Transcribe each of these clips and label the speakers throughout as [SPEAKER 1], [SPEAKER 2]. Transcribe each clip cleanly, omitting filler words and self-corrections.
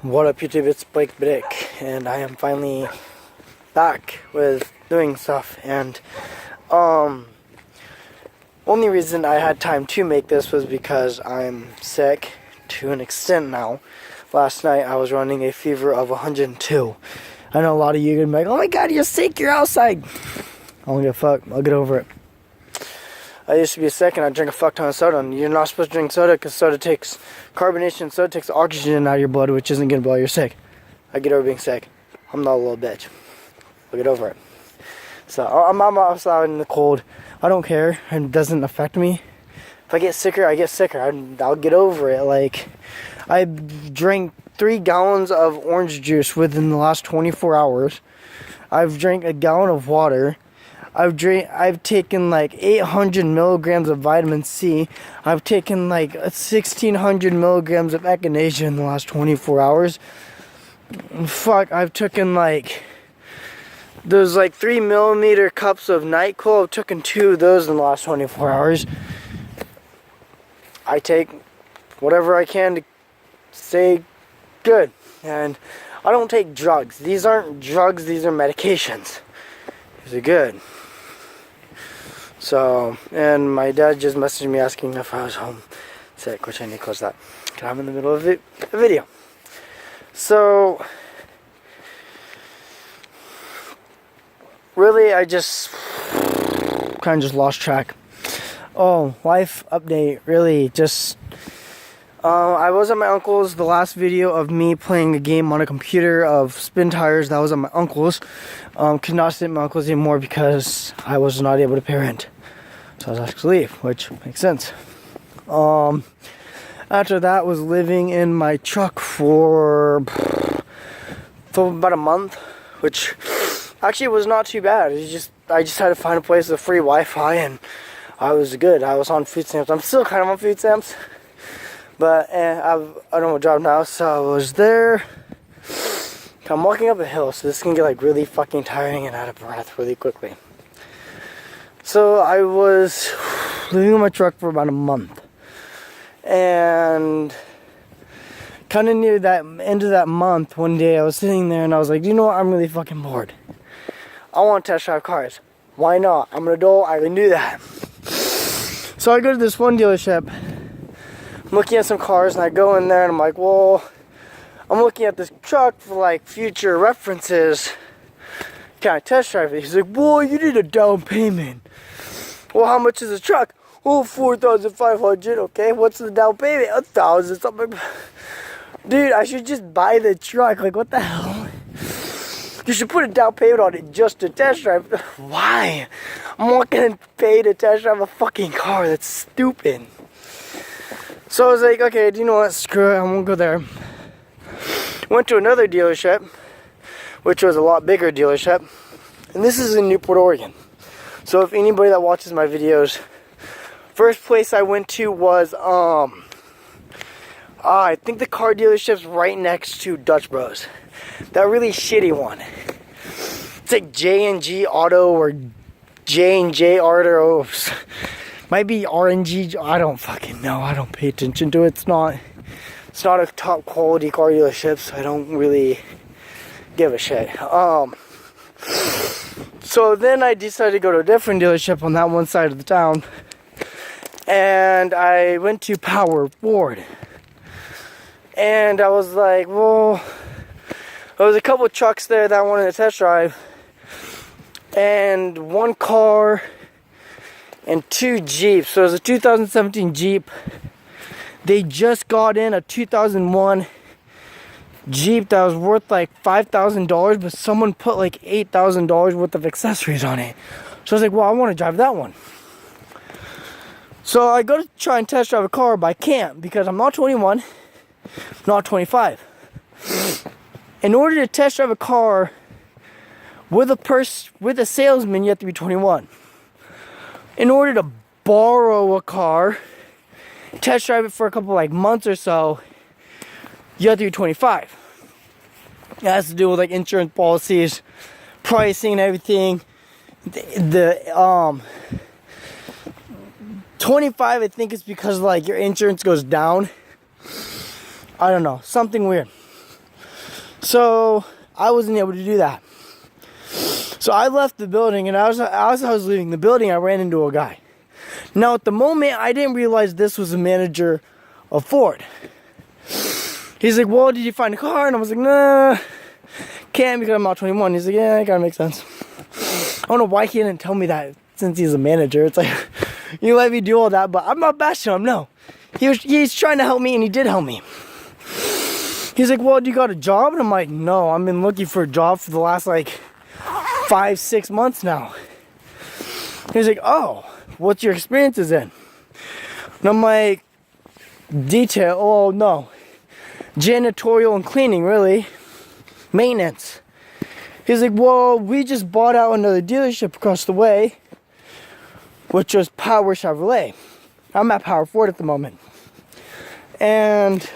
[SPEAKER 1] What up YouTube, it's Snakebittick, and I am finally back with doing stuff, and only reason I had time to make this was because I'm sick to an extent now. Last night I was running a fever of 102. I know a lot of you are gonna be like, oh my god, you're sick, you're outside. I don't give a fuck, I'll get over it. I used to be sick and I drink a fuck ton of soda, and you're not supposed to drink soda because soda takes carbonation, soda takes oxygen out of your blood, which isn't good while you're sick. I get over being sick. I'm not a little bitch. I'll get over it. So I'm outside in the cold. I don't care. It doesn't affect me. If I get sicker, I get sicker. I'll get over it. Like, I drank 3 gallons of orange juice within the last 24 hours. I've drank a gallon of water. I've taken like 800 milligrams of vitamin C. I've taken like 1,600 milligrams of echinacea in the last 24 hours. Fuck, I've taken like those like 3 millimeter cups of NyQuil. I've taken 2 of those in the last 24 hours. I take whatever I can to stay good, and I don't take drugs. These aren't drugs, these are medications. These are good. So, and my dad just messaged me asking if I was home sick, which I need to close that because I'm in the middle of a video. So, really, I just kind of just lost track. Oh, life update, really, just, I was at my uncle's. The last video of me playing a game on a computer of spin tires, that was at my uncle's. Could not stay at my uncle's anymore because I was not able to pay rent. So I was asked to leave, which makes sense. After that, was living in my truck for about a month, which actually was not too bad. I just had to find a place with free Wi-Fi, and I was good. I was on food stamps. I'm still kind of on food stamps, but I don't have a job now, so I was there. I'm walking up a hill, so this can get like really fucking tiring and out of breath really quickly. So I was living in my truck for about a month, and kind of near that end of that month, one day I was sitting there and I was like, you know what, I'm really fucking bored. I want to test drive cars. Why not? I'm an adult, I can do that. So I go to this one dealership, I'm looking at some cars, and I go in there and I'm like, well, I'm looking at this truck for like future references. Can I test drive it? He's like, boy, you need a down payment. Well, how much is the truck? Oh, $4,500. Okay, what's the down payment? $1,000 something. Dude, I should just buy the truck. Like, what the hell? You should put a down payment on it just to test drive. Why? I'm not gonna pay to test drive a fucking car. That's stupid. So I was like, okay, do you know what? Screw it. I won't go there. Went to another dealership, which was a lot bigger dealership, and this is in Newport, Oregon. So if anybody that watches my videos, first place I went to was I think the car dealership's right next to Dutch Bros. That really shitty one. It's like J&G Auto or J&J Auto. Might be R&G. I don't fucking know. I don't pay attention to it. It's not a top quality car dealership, so I don't really give a shit. So then I decided to go to a different dealership on that one side of the town, and I went to Power Ford. And I was like, well, there was a couple of trucks there that I wanted to test drive, and 1 car and 2 Jeeps. So it was a 2017 Jeep. They just got in a 2001 Jeep that was worth like $5,000, but someone put like $8,000 worth of accessories on it. So I was like, well, I want to drive that one. So I go to try and test drive a car, but I can't because I'm not 21, not 25. In order to test drive a car with a salesman, you have to be 21. In order to borrow a car, test drive it for a couple like months or so, you have to be 25. It has to do with like insurance policies, pricing, and everything. The 25, I think, is because like your insurance goes down. I don't know, something weird. So I wasn't able to do that. So I left the building, and as I was leaving the building, I ran into a guy. Now at the moment, I didn't realize this was a manager of Ford. He's like, well, did you find a car? And I was like, nah, can't because I'm not 21. He's like, yeah, it kind of makes sense. I don't know why he didn't tell me that since he's a manager. It's like, you let me do all that, but I'm not bashing him, no. He's trying to help me, and he did help me. He's like, well, do you got a job? And I'm like, no, I've been looking for a job for the last like 5-6 months now. He's like, oh, what's your experiences in? And I'm like, detail, oh no. Janitorial and cleaning, really. Maintenance. He's like, well, we just bought out another dealership across the way, which was Power Chevrolet. I'm at Power Ford at the moment. And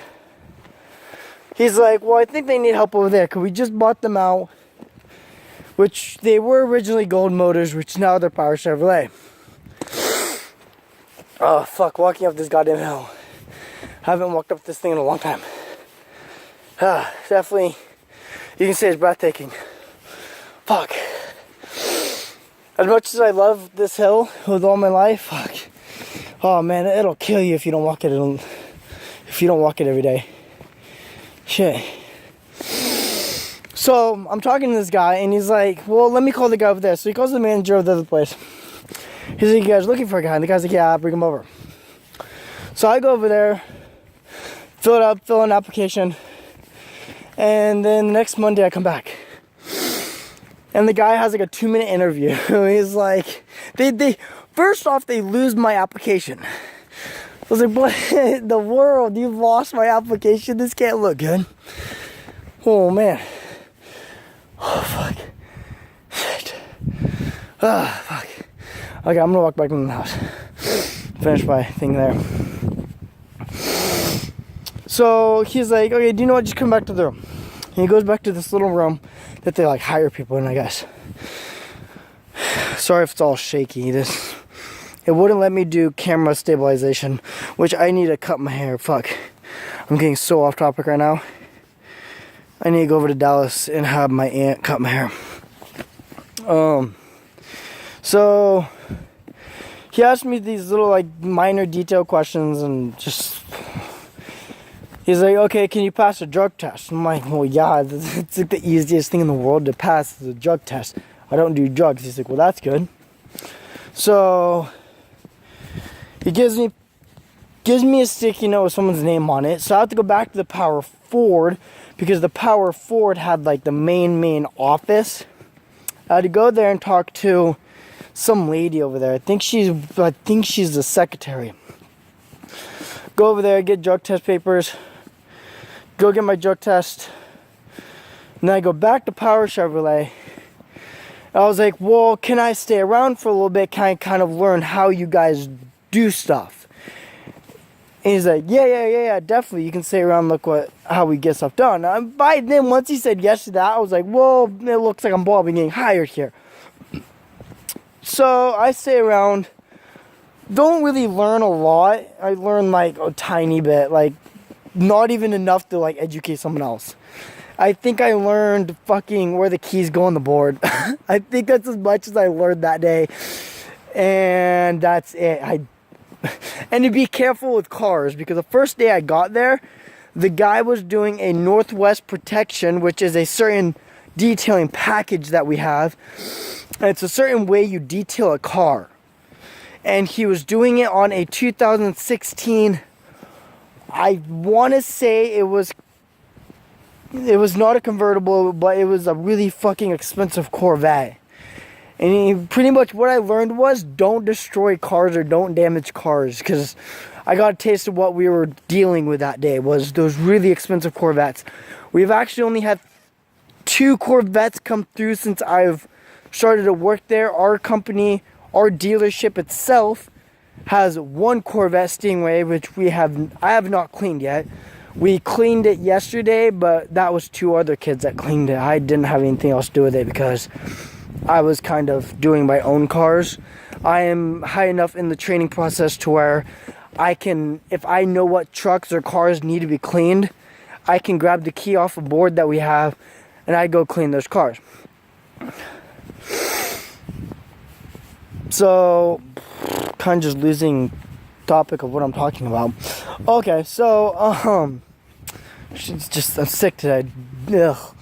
[SPEAKER 1] he's like, well, I think they need help over there because we just bought them out, which they were originally Gold Motors, which now they're Power Chevrolet. Oh, fuck, walking up this goddamn hill. Haven't walked up this thing in a long time. Definitely, you can say it's breathtaking. Fuck. As much as I love this hill with all my life, fuck. Oh man, it'll kill you if you don't walk it. If you don't walk it every day. Shit. So I'm talking to this guy, and he's like, "Well, let me call the guy over there." So he calls the manager of the other place. He's like, "You guys looking for a guy?" And the guy's like, "Yeah, I'll bring him over." So I go over there, fill in an application, and then the next Monday I come back. And the guy has like a 2-minute interview. He's like, they first off, they lose my application. I was like, what in the world? You've lost my application? This can't look good. Oh, man. Oh, fuck. Shit. Ah, fuck. Okay, I'm gonna walk back into the house. Finish my thing there. So he's like, okay, do you know what? Just come back to the room. And he goes back to this little room that they like hire people in, I guess. Sorry if it's all shaky. It wouldn't let me do camera stabilization, which I need to cut my hair. Fuck. I'm getting so off topic right now. I need to go over to Dallas and have my aunt cut my hair. So he asked me these little like minor detail questions, and just he's like, okay, can you pass a drug test? I'm like, well, yeah, it's like the easiest thing in the world to pass is a drug test. I don't do drugs. He's like, well, that's good. So he gives me a sticky note with someone's name on it. So I have to go back to the Power Ford because the Power Ford had like the main office. I had to go there and talk to some lady over there. I think she's the secretary. Go over there, get drug test papers. Go get my drug test. And then I go back to Power Chevrolet. I was like, well, can I stay around for a little bit? Can I kind of learn how you guys do stuff? And he's like, yeah, definitely. You can stay around, look how we get stuff done. By then, once he said yes to that, I was like, well, it looks like I'm probably getting hired here. So I stay around. Don't really learn a lot. I learn like a tiny bit, like not even enough to like educate someone else. I think I learned fucking where the keys go on the board. I think that's as much as I learned that day. And that's it. And to be careful with cars, because the first day I got there, the guy was doing a Northwest protection, which is a certain detailing package that we have. And it's a certain way you detail a car. And he was doing it on a 2016, I want to say it was not a convertible, but it was a really fucking expensive Corvette. And pretty much what I learned was don't destroy cars or don't damage cars, because I got a taste of what we were dealing with that day was those really expensive Corvettes. We've actually only had 2 Corvettes come through since I've started to work there. Our company, our dealership itself has 1 Corvette Stingray, which I have not cleaned yet. We cleaned it yesterday, but that was 2 other kids that cleaned it. I didn't have anything else to do with it because I was kind of doing my own cars. I am high enough in the training process to where I can, if I know what trucks or cars need to be cleaned, I can grab the key off a board that we have, and I go clean those cars. So, kind of just losing topic of what I'm talking about. Okay, so, I'm sick today. Ugh.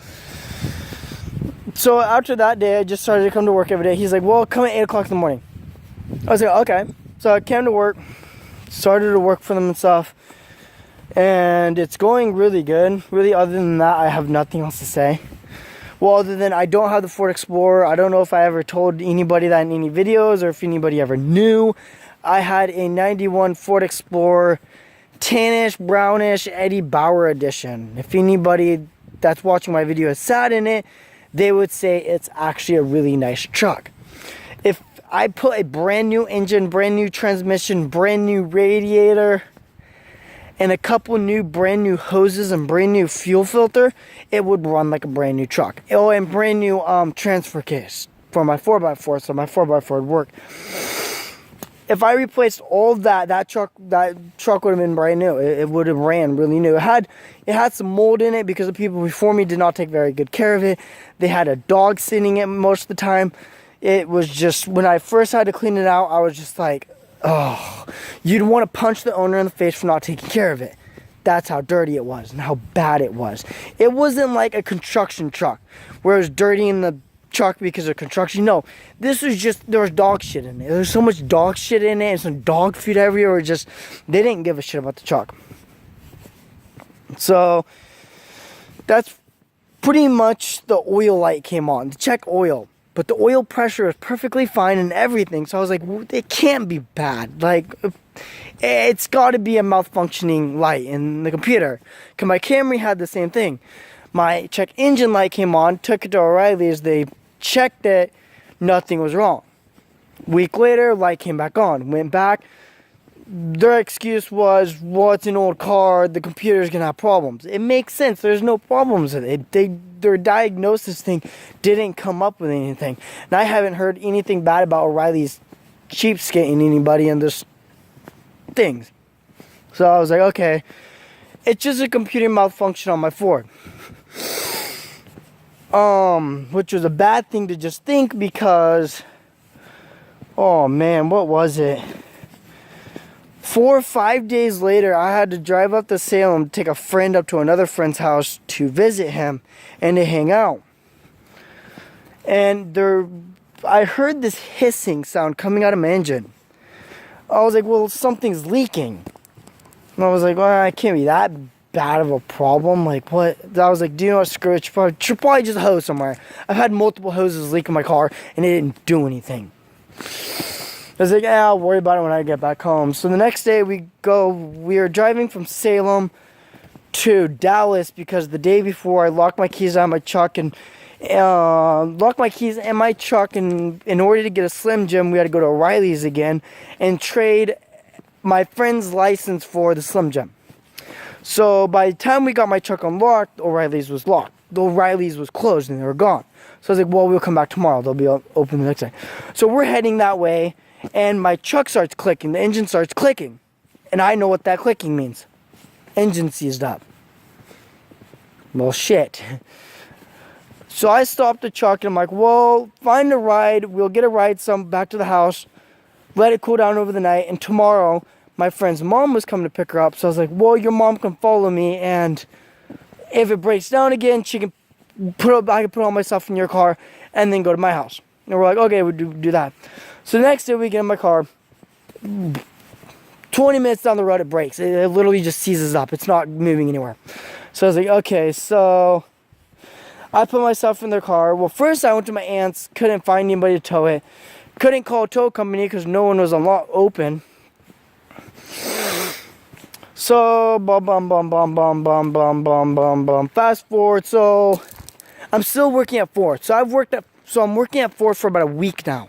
[SPEAKER 1] So after that day, I just started to come to work every day. He's like, well, come at 8 o'clock in the morning. I was like, okay. So I came to work, started to work for them and stuff. And it's going really good. Really, other than that, I have nothing else to say. Well, other than I don't have the Ford Explorer. I don't know if I ever told anybody that in any videos or if anybody ever knew. I had a 91 Ford Explorer, tannish, brownish, Eddie Bauer edition. If anybody that's watching my video has sat in it, they would say it's actually a really nice truck. If I put a brand new engine, brand new transmission, brand new radiator, and a couple new brand new hoses and brand new fuel filter, it would run like a brand new truck. Oh, and brand new transfer case for my 4x4, so my 4x4 would work. If I replaced all that truck would have been brand new. It would have ran really new. It had some mold in it because the people before me did not take very good care of it. They had a dog sitting in it most of the time. It was just, when I first had to clean it out, I was just like, oh, you'd want to punch the owner in the face for not taking care of it. That's how dirty it was and how bad it was. It wasn't like a construction truck where it was dirty in the truck because of construction. No, this was just, there was dog shit in it. There was so much dog shit in it and some dog food everywhere. Just, they didn't give a shit about the truck. So that's pretty much the oil light came on to check oil, but the oil pressure is perfectly fine and everything. So I was like, it can't be bad. Like, it's got to be a malfunctioning light in the computer. Because my Camry had the same thing. My check engine light came on, took it to O'Reilly's, they checked it, nothing was wrong. Week later, light came back on, went back. Their excuse was, well, it's an old car, the computer's gonna have problems. It makes sense, there's no problems with it. Their diagnosis thing didn't come up with anything. And I haven't heard anything bad about O'Reilly's cheapskating anybody in this things. So I was like, okay, it's just a computer malfunction on my Ford. Which was a bad thing to just think because, oh man, what was it? 4 or 5 days later, I had to drive up to Salem to take a friend up to another friend's house to visit him and to hang out. And I heard this hissing sound coming out of my engine. I was like, well, something's leaking. And I was like, well, it can't be that bad of a problem. Like, what? I was like, do you know what? Screw it. Should probably just a hose somewhere. I've had multiple hoses leak in my car, and it didn't do anything. I was like, yeah, I'll worry about it when I get back home. So the next day we were driving from Salem to Dallas because the day before I locked my keys out of my truck and locked my keys in my truck, and in order to get a Slim Jim, we had to go to O'Reilly's again and trade my friend's license for the Slim Jim. So by the time we got my truck unlocked, O'Reilly's was locked. The O'Reilly's was closed and they were gone. So I was like, well, we'll come back tomorrow. They'll be open the next day. So we're heading that way, and my truck starts clicking. The engine starts clicking. And I know what that clicking means. Engine seized up. Well, shit. So I stopped the truck and I'm like, well, find a ride. We'll get a ride back to the house. Let it cool down over the night. And tomorrow, my friend's mom was coming to pick her up. So I was like, well, your mom can follow me. And if it breaks down again, I can put all my stuff in your car and then go to my house. And we're like, okay, we'll do that. So the next day we get in my car. 20 minutes down the road, it breaks. It literally just seizes up. It's not moving anywhere. So I was like, okay, so I put myself in their car. Well, first I went to my aunt's, couldn't find anybody to tow it. Couldn't call a tow company because no one was open. So, fast forward. So, I'm still working at Ford. So I'm working at Ford for about a week now.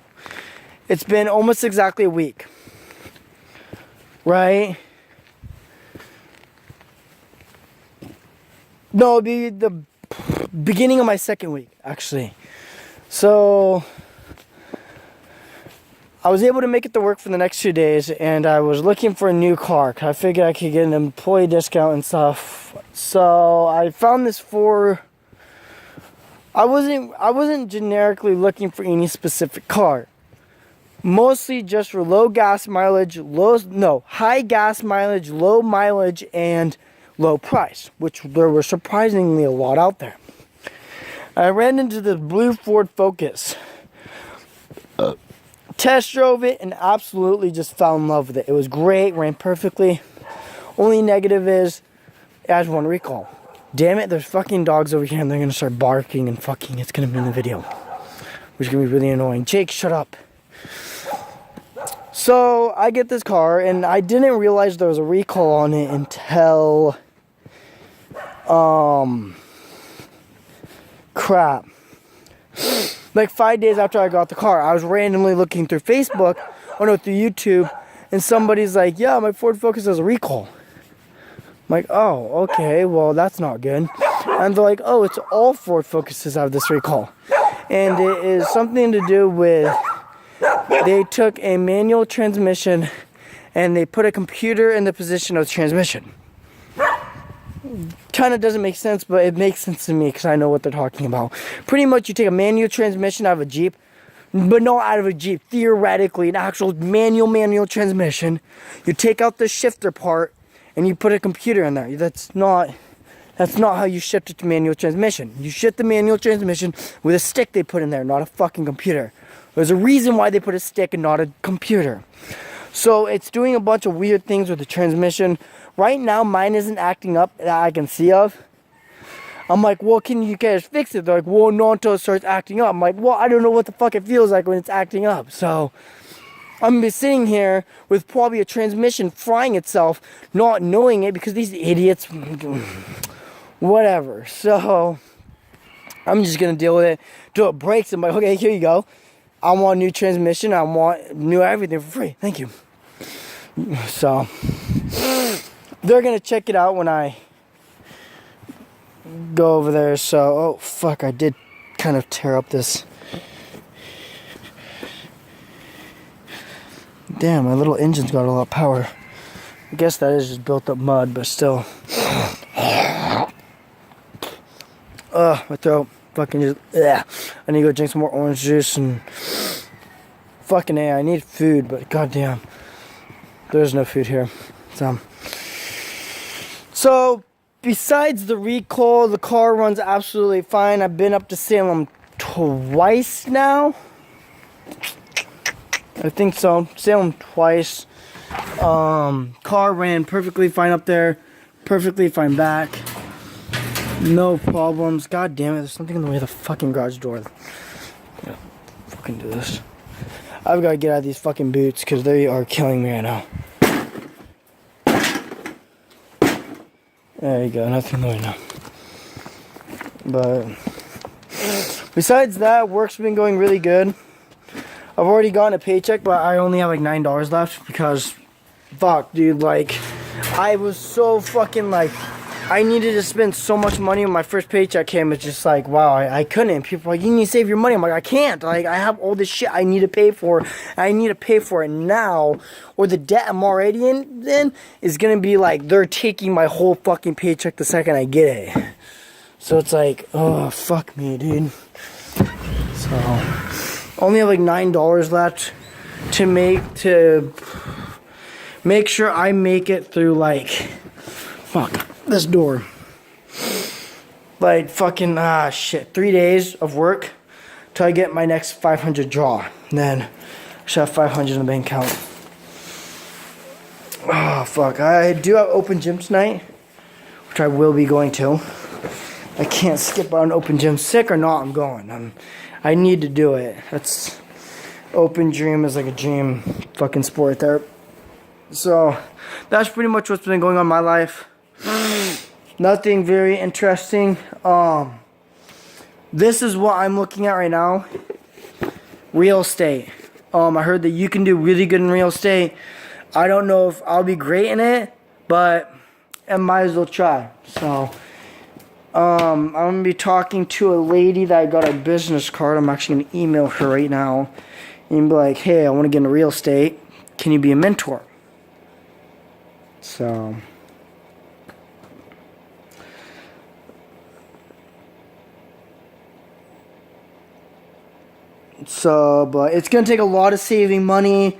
[SPEAKER 1] It's been almost exactly a week. Right? No, it'd be the beginning of my second week, actually. So I was able to make it to work for the next 2 days, and I was looking for a new car. I figured I could get an employee discount and stuff. So I found this for. I wasn't generically looking for any specific car. Mostly just for low gas mileage, high gas mileage, low mileage, and low price, which there were surprisingly a lot out there. I ran into the blue Ford Focus. Test drove it and absolutely just fell in love with it. It was great, ran perfectly. Only negative is it has one recall. Damn it, there's fucking dogs over here and they're gonna start barking and fucking, it's gonna be in the video. Which is gonna be really annoying. Jake, shut up. So I get this car and I didn't realize there was a recall on it until crap. Like 5 days after I got the car, I was randomly looking through Facebook, through YouTube, and somebody's like, yeah, my Ford Focus has a recall. I'm like, oh, okay, well, that's not good. And they're like, oh, it's all Ford Focuses have this recall. And it is something to do with, they took a manual transmission and they put a computer in the position of transmission. Kind of doesn't make sense, but it makes sense to me because I know what they're talking about. Pretty much you take a manual transmission out of a Jeep, but not out of a Jeep, theoretically an actual manual transmission. You take out the shifter part and you put a computer in there. That's not how you shift it to manual transmission. You shift the manual transmission with a stick they put in there, not a fucking computer. There's a reason why they put a stick and not a computer. So it's doing a bunch of weird things with the transmission. Right now, mine isn't acting up that I can see of. I'm like, well, can you guys fix it? They're like, well, not until it starts acting up. I'm like, well, I don't know what the fuck it feels like when it's acting up. So I'm going to be sitting here with probably a transmission frying itself, not knowing it because these idiots, whatever. So I'm just going to deal with it till it breaks. I'm like, okay, here you go. I want a new transmission. I want new everything for free. Thank you. So they're going to check it out when I go over there. So, oh, fuck, I did kind of tear up this. Damn, my little engine's got a lot of power. I guess that is just built up mud, but still. My throat. Fucking just, yeah. I need to go drink some more orange juice and fucking A, I need food, but goddamn, there's no food here. So besides the recall, the car runs absolutely fine. I've been up to Salem twice now. I think so. Salem twice. Car ran perfectly fine up there, perfectly fine back. No problems. God damn it, there's something in the way of the fucking garage door. Yeah, fucking do this. I've got to get out of these fucking boots because they are killing me right now. There you go, nothing in the way now. But besides that, work's been going really good. I've already gotten a paycheck, but I only have like $9 left because, fuck, dude, like, I was so fucking like, I needed to spend so much money when my first paycheck came. It's just like, wow, I couldn't. People are like, you need to save your money. I'm like, I can't. Like, I have all this shit I need to pay for. I need to pay for it now, or the debt I'm already in is going to be like, they're taking my whole fucking paycheck the second I get it. So it's like, oh, fuck me, dude. So, only have like $9 left to make sure I make it through, like, fuck, this door. Like, fucking, shit, 3 days of work till I get my next 500 draw. And then I should have 500 in the bank account. Oh, fuck, I do have open gym tonight, which I will be going to. I can't skip out an open gym. Sick or not, I'm going. I need to do it. That's, open gym is like a dream fucking sport there. So, that's pretty much what's been going on in my life. Nothing very interesting. This is what I'm looking at right now. Real estate. I heard that you can do really good in real estate. I don't know if I'll be great in it, but I might as well try. So, I'm going to be talking to a lady that I got a business card. I'm actually going to email her right now You can be like, hey, I want to get into real estate. Can you be a mentor? So but it's going to take a lot of saving money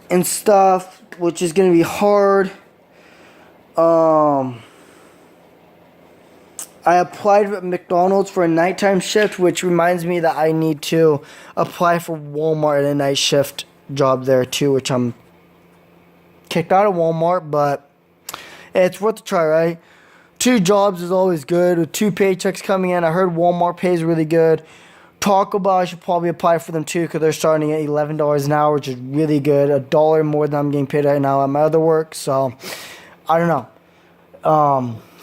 [SPEAKER 1] and stuff, which is going to be hard. I applied at McDonald's for a nighttime shift, which reminds me that I need to apply for Walmart at a night shift job there too, which I'm kicked out of Walmart, but it's worth a try, right? 2 jobs is always good with 2 paychecks coming in. I heard Walmart pays really good. Taco Bell, I should probably apply for them too because they're starting at $11 an hour, which is really good. $1 more than I'm getting paid right now at my other work. So, I don't know.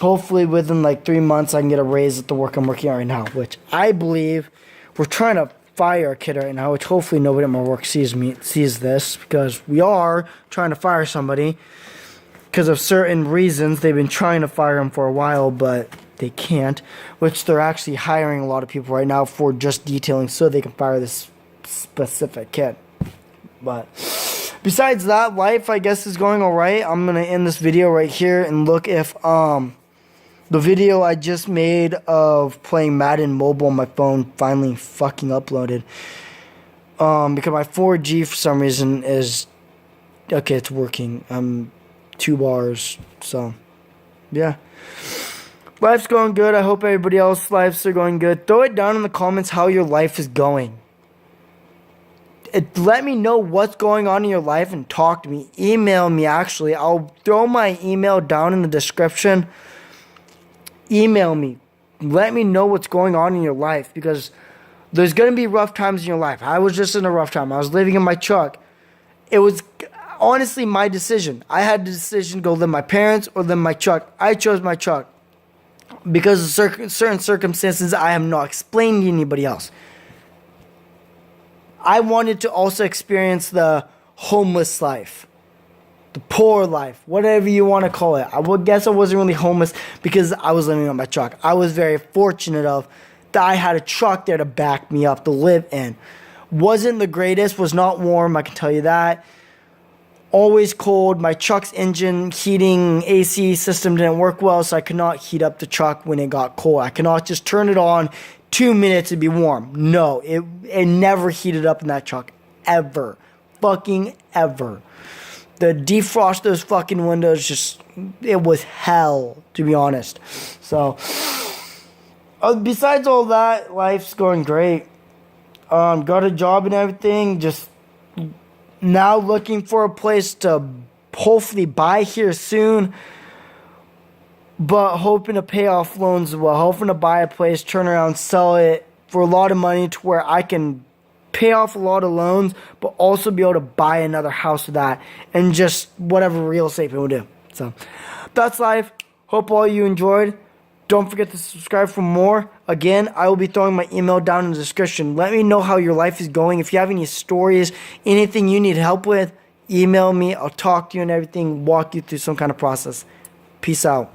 [SPEAKER 1] Hopefully within like 3 months I can get a raise at the work I'm working at right now, which I believe we're trying to fire a kid right now, which hopefully nobody at my work sees this, because we are trying to fire somebody because of certain reasons. They've been trying to fire him for a while, but they can't, which they're actually hiring a lot of people right now for just detailing so they can fire this specific kid. But besides that, life, I guess, is going all right. I'm going to end this video right here and look if the video I just made of playing Madden Mobile on my phone finally fucking uploaded. Because my 4G for some reason is... Okay, it's working. I'm 2 bars. So, yeah. Life's going good. I hope everybody else's lives are going good. Throw it down in the comments how your life is going. Let me know what's going on in your life and talk to me. Email me, actually. I'll throw my email down in the description. Email me. Let me know what's going on in your life, because there's going to be rough times in your life. I was just in a rough time. I was living in my truck. It was honestly my decision. I had the decision to go live with my parents or live in my truck. I chose my truck because of certain circumstances I have not explained to anybody else. I wanted to also experience the homeless life, the poor life, whatever you want to call it. I would guess I wasn't really homeless because I was living on my truck. I was very fortunate that I had a truck there to back me up to live in. Wasn't the greatest, was not warm, I can tell you that. Always cold. My truck's engine, heating, AC system didn't work well, so I could not heat up the truck when it got cold. I cannot just turn it on 2 minutes to be warm. No, it never heated up in that truck. Ever. Fucking ever. The defrost those fucking windows, it was hell, to be honest. So, besides all that, life's going great. Got a job and everything. Just now looking for a place to hopefully buy here soon. But hoping to pay off loans as well. Hoping to buy a place, turn around, sell it for a lot of money to where I can pay off a lot of loans, but also be able to buy another house with that. And just whatever real estate people do. So, that's life. Hope all you enjoyed. Don't forget to subscribe for more. Again, I will be throwing my email down in the description. Let me know how your life is going. If you have any stories, anything you need help with, email me. I'll talk to you and everything, walk you through some kind of process. Peace out.